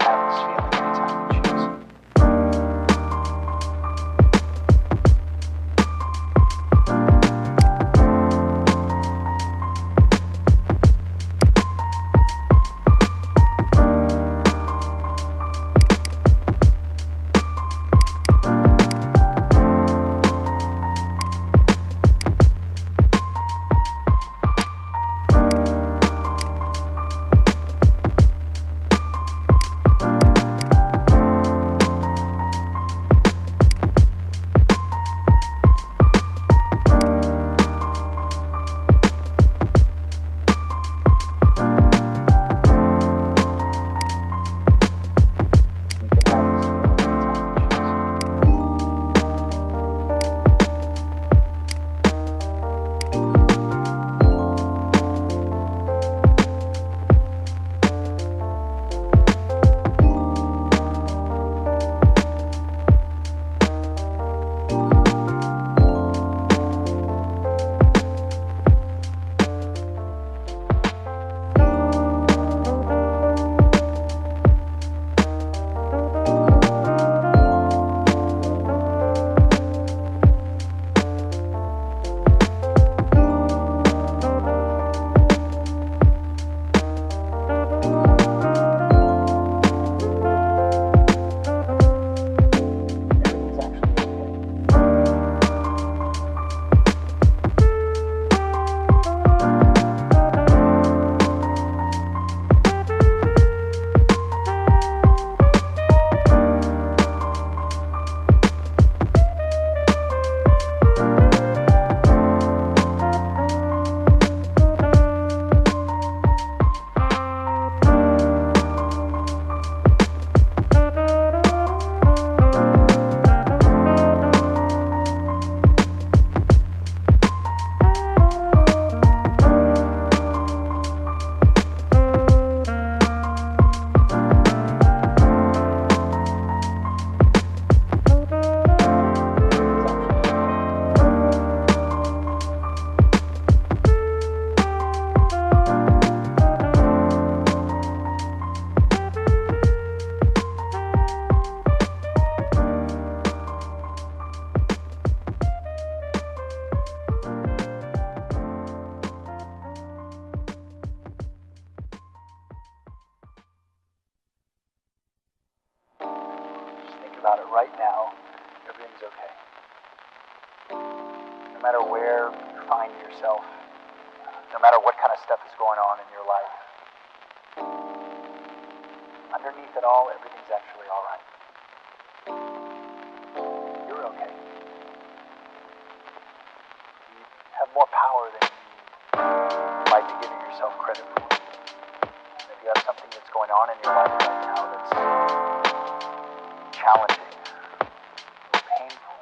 have this feeling anytime you choose. About it right now, everything's okay. No matter where you find yourself, no matter what kind of stuff is going on in your life, underneath it all, everything's actually all right. You're okay. You have more power than you might be giving yourself credit for. And if you have something that's going on in your life right now that's challenging, painful,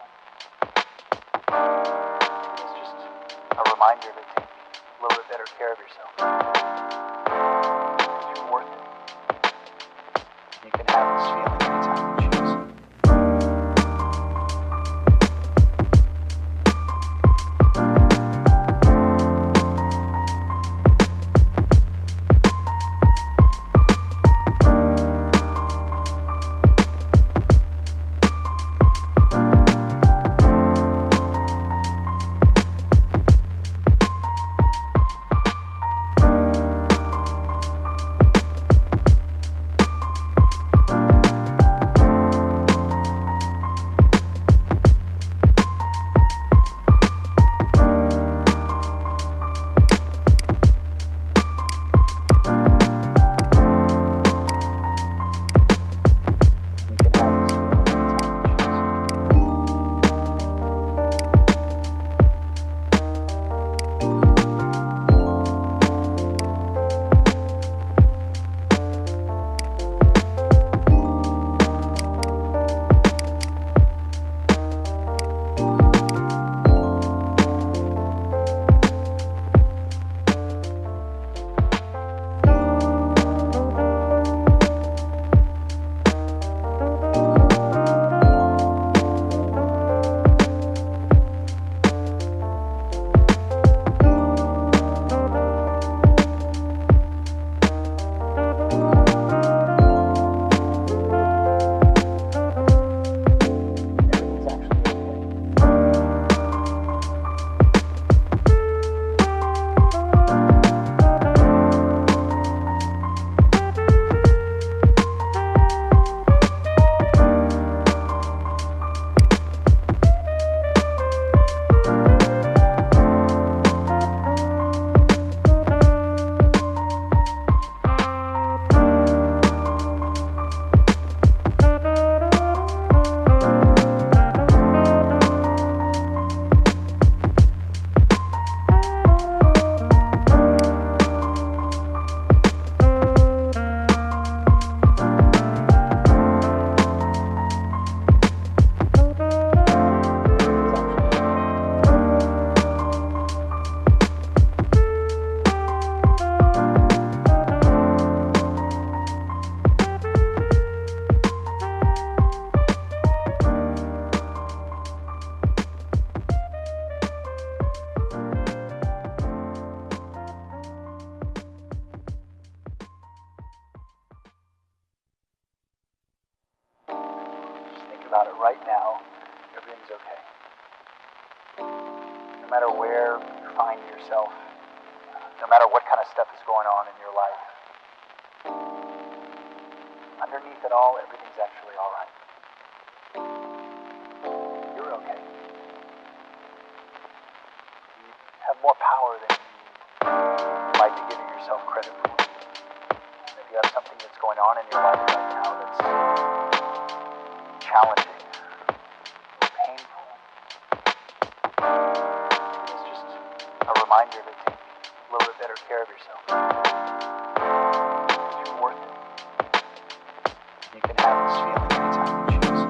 it's just a reminder to take a little bit better care of yourself. Because you're worth it. You can have this feeling anytime you choose. about it right now, everything's okay. No matter where you find yourself, no matter what kind of stuff is going on in your life, underneath it all, everything's actually all right. You're okay. You have more power than you might be giving yourself credit for. And if you have something that's going on in your life right now that's challenging, painful, it's just a reminder to take a little bit better care of yourself. Because you're worth it. You can have this feeling anytime you choose.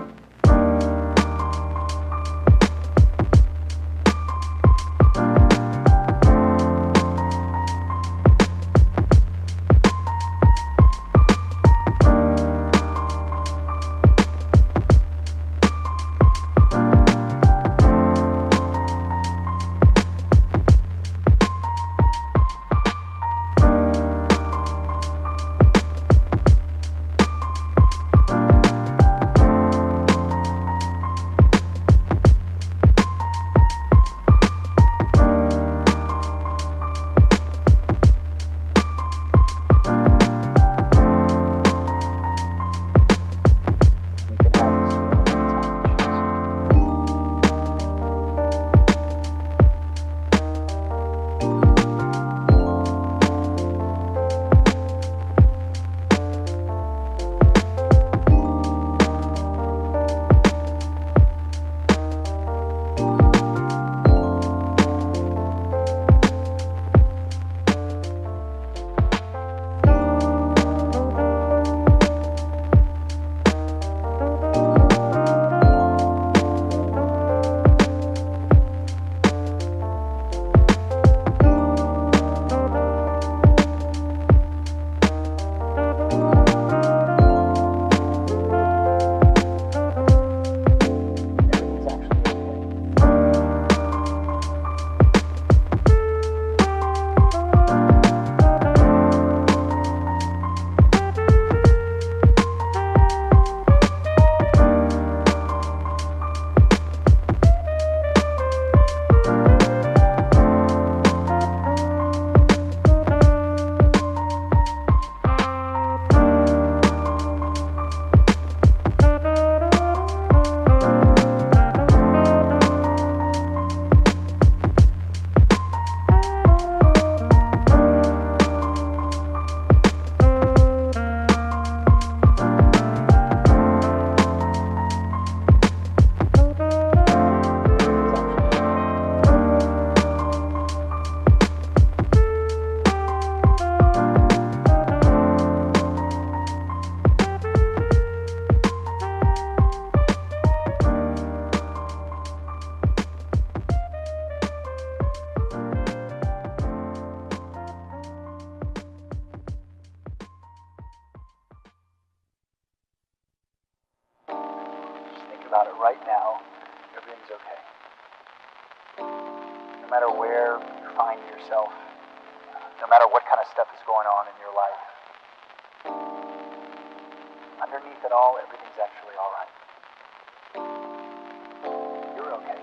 About it right now, everything's okay. No matter where you find yourself, no matter what kind of stuff is going on in your life, underneath it all, everything's actually all right. You're okay.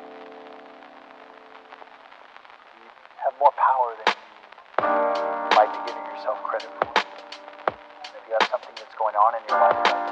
You have more power than you might be giving yourself credit for. And if you have something that's going on in your life right now,